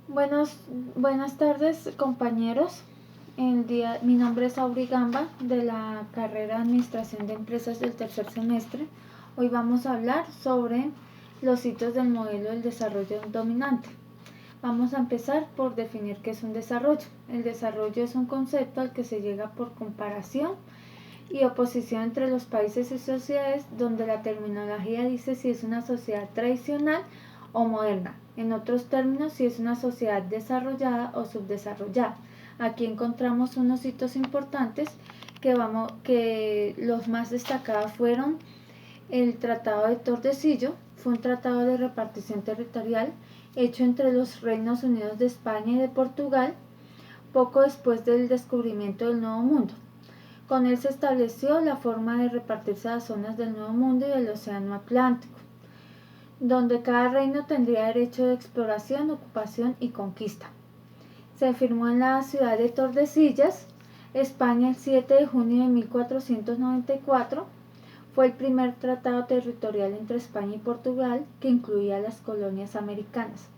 Buenas tardes, compañeros. Mi nombre es Auri Gamba, de la carrera Administración de Empresas del tercer semestre. Hoy vamos a hablar sobre los hitos del modelo del desarrollo dominante. Vamos a empezar por definir qué es un desarrollo. El desarrollo es un concepto al que se llega por comparación y oposición entre los países y sociedades, donde la terminología dice si es una sociedad tradicional o moderna. En otros términos, si es una sociedad desarrollada o subdesarrollada. Aquí encontramos unos hitos importantes que los más destacados fueron el Tratado de Tordesillas. Fue un tratado de repartición territorial hecho entre los Reinos Unidos de España y de Portugal poco después del descubrimiento del Nuevo Mundo. Con él se estableció la forma de repartirse las zonas del Nuevo Mundo y del Océano Atlántico, donde cada reino tendría derecho de exploración, ocupación y conquista. Se firmó en la ciudad de Tordesillas, España, el 7 de junio de 1494. Fue el primer tratado territorial entre España y Portugal que incluía las colonias americanas.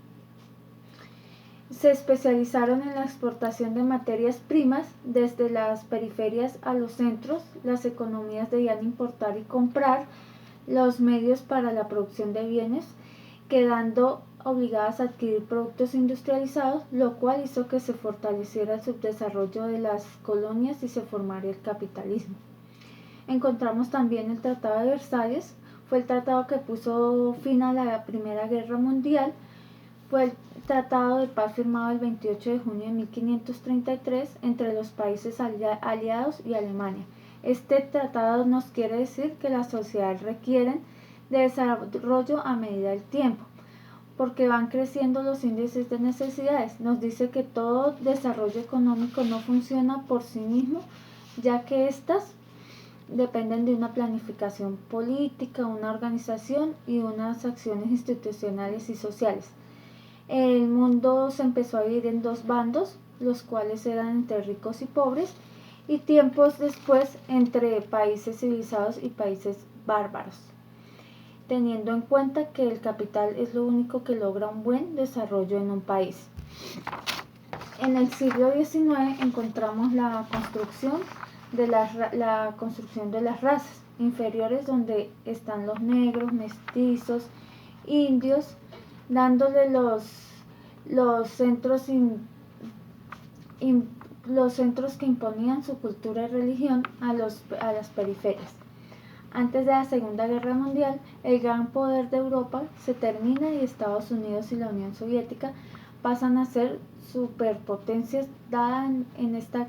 Se especializaron en la exportación de materias primas desde las periferias a los centros. Las economías debían importar y comprar los medios para la producción de bienes, quedando obligadas a adquirir productos industrializados, lo cual hizo que se fortaleciera el subdesarrollo de las colonias y se formara el capitalismo. Encontramos también el Tratado de Versalles. Fue el tratado que puso fin a la Primera Guerra Mundial. Fue el tratado de paz firmado el 28 de junio de 1533 entre los países aliados y Alemania. Este tratado nos quiere decir que las sociedades requieren de desarrollo a medida del tiempo, porque van creciendo los índices de necesidades. Nos dice que todo desarrollo económico no funciona por sí mismo, ya que éstas dependen de una planificación política, una organización y unas acciones institucionales y sociales. El mundo se empezó a dividir en dos bandos, los cuales eran entre ricos y pobres, y tiempos después entre países civilizados y países bárbaros, teniendo en cuenta que el capital es lo único que logra un buen desarrollo en un país. En el siglo XIX encontramos la construcción de las razas inferiores, donde están los negros, mestizos, indios, dándole los centros que imponían su cultura y religión a las periferias. Antes de la Segunda Guerra Mundial, el gran poder de Europa se termina y Estados Unidos y la Unión Soviética pasan a ser superpotencias. Dada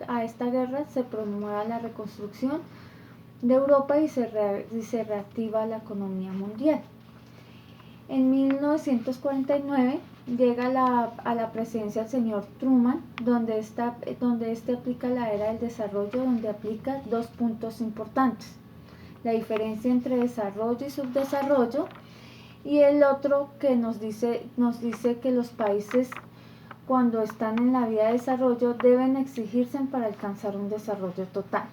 a esta guerra se promueve la reconstrucción de Europa y se reactiva la economía mundial. En 1949 llega a la presidencia el señor Truman, donde este aplica la era del desarrollo, donde aplica dos puntos importantes: la diferencia entre desarrollo y subdesarrollo, y el otro que nos dice que los países, cuando están en la vía de desarrollo, deben exigirse para alcanzar un desarrollo total.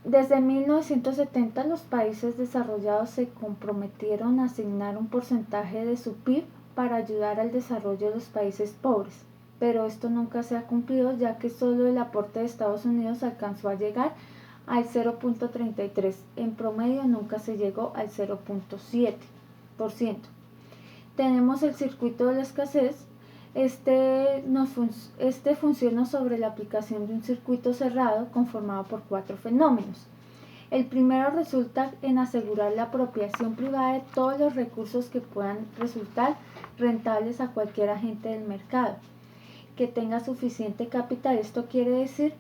Desde 1970 los países desarrollados se comprometieron a asignar un porcentaje de su PIB para ayudar al desarrollo de los países pobres, pero esto nunca se ha cumplido, ya que solo el aporte de Estados Unidos alcanzó a llegar al 0.33%. En promedio nunca se llegó al 0.7%. Tenemos el circuito de la escasez. Este funciona sobre la aplicación de un circuito cerrado conformado por cuatro fenómenos. El primero resulta en asegurar la apropiación privada de todos los recursos que puedan resultar rentables a cualquier agente del mercado, que tenga suficiente capital. Esto quiere decir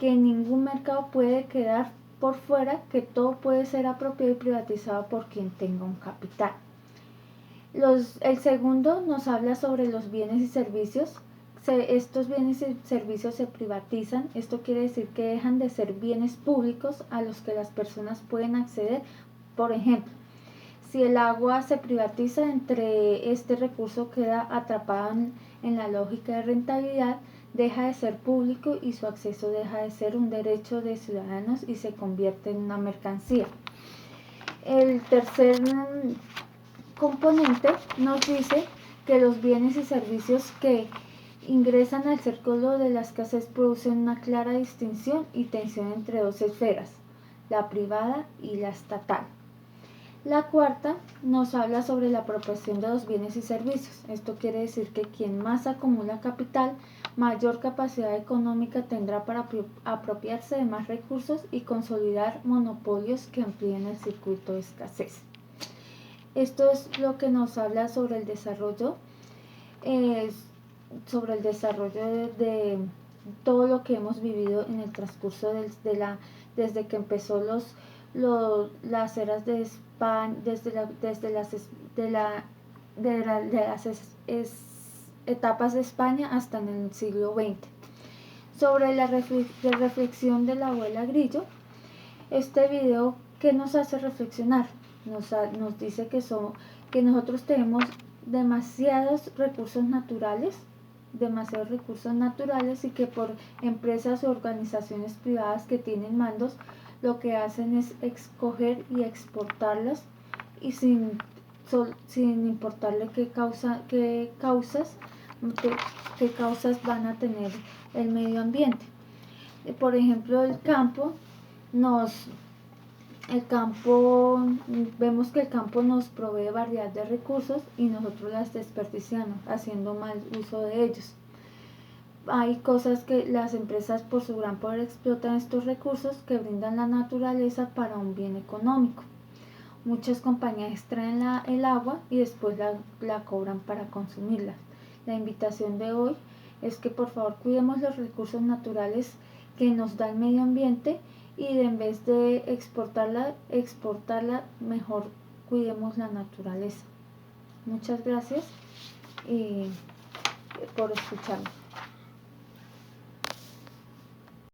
que ningún mercado puede quedar por fuera, que todo puede ser apropiado y privatizado por quien tenga un capital. El segundo nos habla sobre los bienes y servicios. Estos bienes y servicios se privatizan. Esto quiere decir que dejan de ser bienes públicos a los que las personas pueden acceder. Por ejemplo, si el agua se privatiza, este recurso queda atrapado en la lógica de rentabilidad, deja de ser público y su acceso deja de ser un derecho de ciudadanos y se convierte en una mercancía. El tercer componente nos dice que los bienes y servicios que ingresan al círculo de la escasez producen una clara distinción y tensión entre dos esferas, la privada y la estatal. La cuarta nos habla sobre la apropiación de los bienes y servicios. Esto quiere decir que quien más acumula capital, mayor capacidad económica tendrá para apropiarse de más recursos y consolidar monopolios que amplíen el circuito de escasez. Esto es lo que nos habla sobre el desarrollo, de todo lo que hemos vivido en el transcurso desde que empezó las eras de España, etapas de España hasta en el siglo XX. Sobre la reflexión de la abuela Grillo, este video, ¿qué nos hace reflexionar? Nos dice que nosotros tenemos demasiados recursos naturales y que por empresas o organizaciones privadas que tienen mandos, lo que hacen es escoger y exportarlas y sin importarle qué causas van a tener el medio ambiente. Por ejemplo, vemos que el campo nos provee variedad de recursos y nosotros las desperdiciamos haciendo mal uso de ellos. Hay cosas que las empresas por su gran poder explotan estos recursos que brindan la naturaleza para un bien económico. Muchas compañías extraen el agua y después la cobran para consumirla. La invitación de hoy es que por favor cuidemos los recursos naturales que nos da el medio ambiente y en vez de exportarla, mejor cuidemos la naturaleza. Muchas gracias por escucharme.